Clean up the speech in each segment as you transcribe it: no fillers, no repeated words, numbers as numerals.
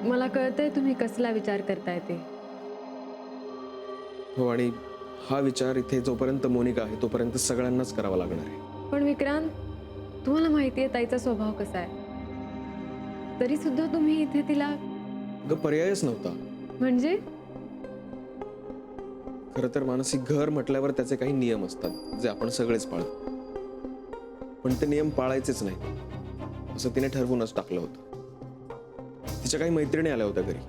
मला कळतंय तुम्ही कसला विचार करताय ते. हो, आणि हा विचार इथे जोपर्यंत मोनिका आहे तोपर्यंत सगळ्यांनाच करावा लागणार आहे. पण विक्रांत, तुम्हाला माहितीये ताईचा स्वभाव कसा आहे. तरी सुद्धा तुम्ही इथे तिला पर्यायच नव्हता. म्हणजे खरं तर मानसिक घर म्हटल्यावर त्याचे काही नियम असतात जे आपण सगळेच पाळतो, पण ते नियम पाळायचेच नाही असं तिने ठरवूनच टाकलं होतं. तिच्या काही मैत्रिणी आल्या होत्या घरी.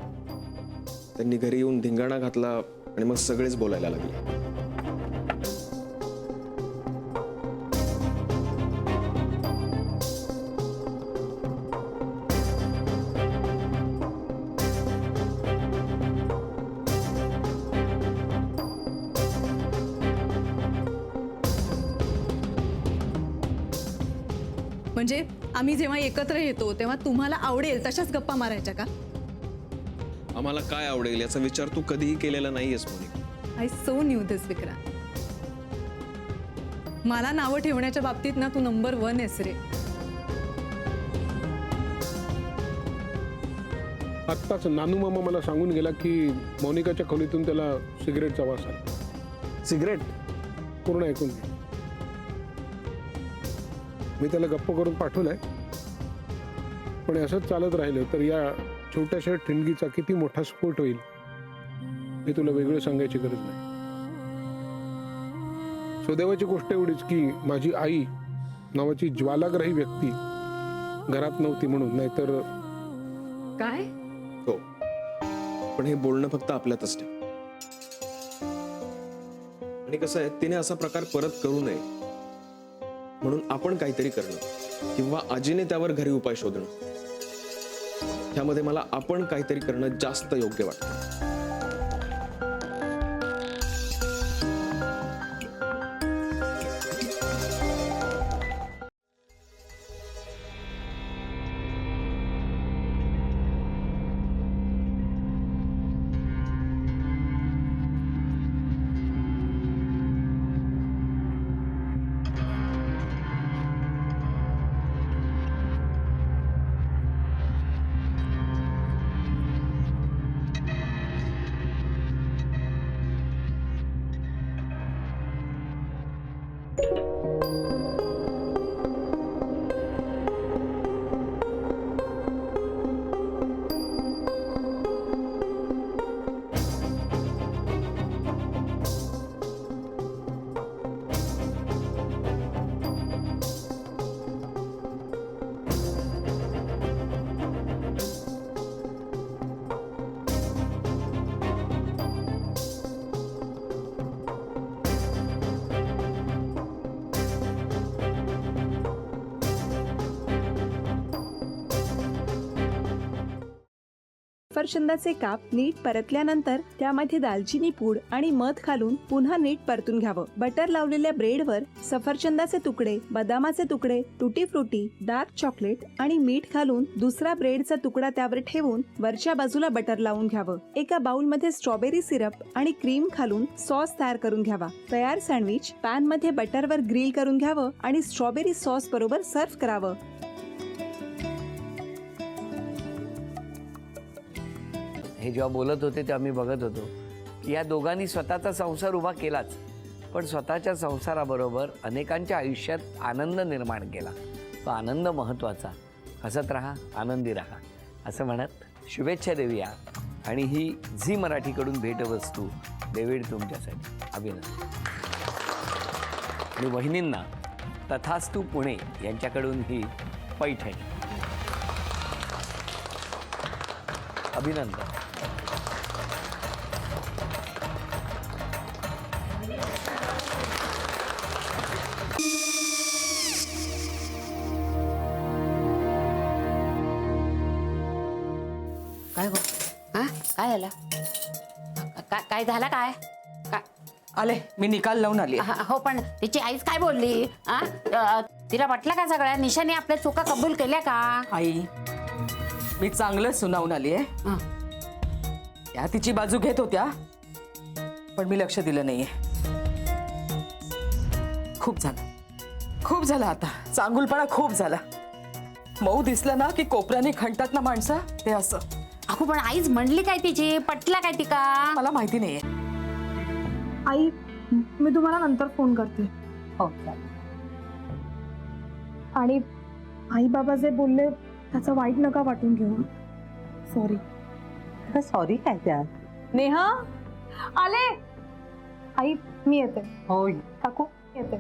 त्यांनी घरी येऊन धिंगाणा घातला आणि मग सगळेच बोलायला लागले. म्हणजे आम्ही जेव्हा एकत्र येतो तेव्हा तुम्हाला आवडेल तशाच गप्पा मारायच्या का? आम्हाला काय आवडेल याचा विचार तू कधीही केलेला नाहीयेस मोनिका. आय सो न्यू दिस विक्रांत. मला नावं ठेवण्याच्या बाबतीत ना तू नंबर 1 आहेस रे. आत्ताच नानू मामा मला सांगून गेला की मोनिकाच्या खोलीतून त्याला सिगरेटचा वास आला. सिगरेट? पूर्ण ऐकून घे. मी त्याला गप्प करून पाठवलंय, पण असंच चालत राहिलं तर या छोट्याशा ठिणगीचा किती मोठा स्फोट होईल हे तुला वेगळं सांगायची गरज नाही. सुदैवाची गोष्ट एवढीच की माझी आई नावाची ज्वालाग्राही व्यक्ती घरात नव्हती म्हणून, नाहीतर काय? हो, पण हे बोलणं फक्त आपल्यातच ठेव. आणि कसं आहे, तिने असा प्रकार परत करू नये म्हणून आपण काहीतरी करणं किंवा आजीने त्यावर घरी उपाय शोधणं, त्यामध्ये मला आपण काहीतरी करणं जास्त योग्य वाटतं. सफरचंदाचे काप नीट परतल्यानंतर त्यामध्ये दालचिनी पूड आणि मध घालून पुन्हा नीट परतून घ्यावं. बटर लावलेल्या ब्रेडवर सफरचंदाचे तुकडे, बदामाचे तुकडे, टुटी फ्रुटी, डार्क चॉकलेट आणि मीठ घालून दुसरा ब्रेडचा तुकडा त्यावर ठेवून वरच्या बाजूला बटर लावून घ्यावं. एका बाउलमध्ये स्ट्रॉबेरी सिरप आणि क्रीम घालून सॉस तयार करून घ्यावा. तयार सँडविच पॅन मध्ये बटरवर ग्रिल करून घ्यावं आणि स्ट्रॉबेरी सॉस बरोबर सर्व्ह करावं. हे जेव्हा बोलत होते तेव्हा मी बघत होतो की या दोघांनी स्वतःचा संसार उभा केलाच, पण स्वतःच्या संसाराबरोबर अनेकांच्या आयुष्यात आनंद निर्माण केला. तो आनंद महत्त्वाचा. हसत राहा, आनंदी राहा असं म्हणत शुभेच्छा देऊया. आणि ही झी मराठीकडून भेटवस्तू डेव्हिड तुमच्यासाठी. अभिनंदन. आणि वहिनींना तथास्तू पुणे यांच्याकडून ही पैठणी. अभिनंदन. काय गो? हा काय झालं? काय झालं? काय आले मी निकाल लावून आली. हो, पण तिची आईच काय बोलली? तिला वाटलं का सगळ्या निशाने आपल्या चुका कबूल केल्या का? आई मी चांगलं सुनावून आली आहे. त्या तिची बाजू घेत होत्या, पण मी लक्ष दिलं नाहीये. खूप झालं आता. चांगुलपणा खूप झाला. मऊ दिसलं ना की कोपऱ्याने खणतात ना माणसं, ते असं. अगो पण आईच म्हणली काय तिची, पटला काय ती का? मला माहिती नाहीये. आई मी तुम्हाला नंतर फोन करते. हो आणि आई बाबा जे बोलले त्याचं वाईट नका वाटून घेऊ. सॉरी. सॉरी काय त्या? नेहा आले. आई मी येते. होय. काकू येते.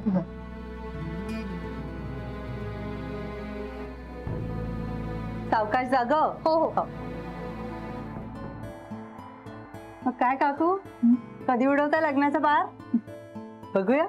सावकाश जाग. हो हो. मग काय काकू, कधी उडवता लग्नाचा बार? बघूया.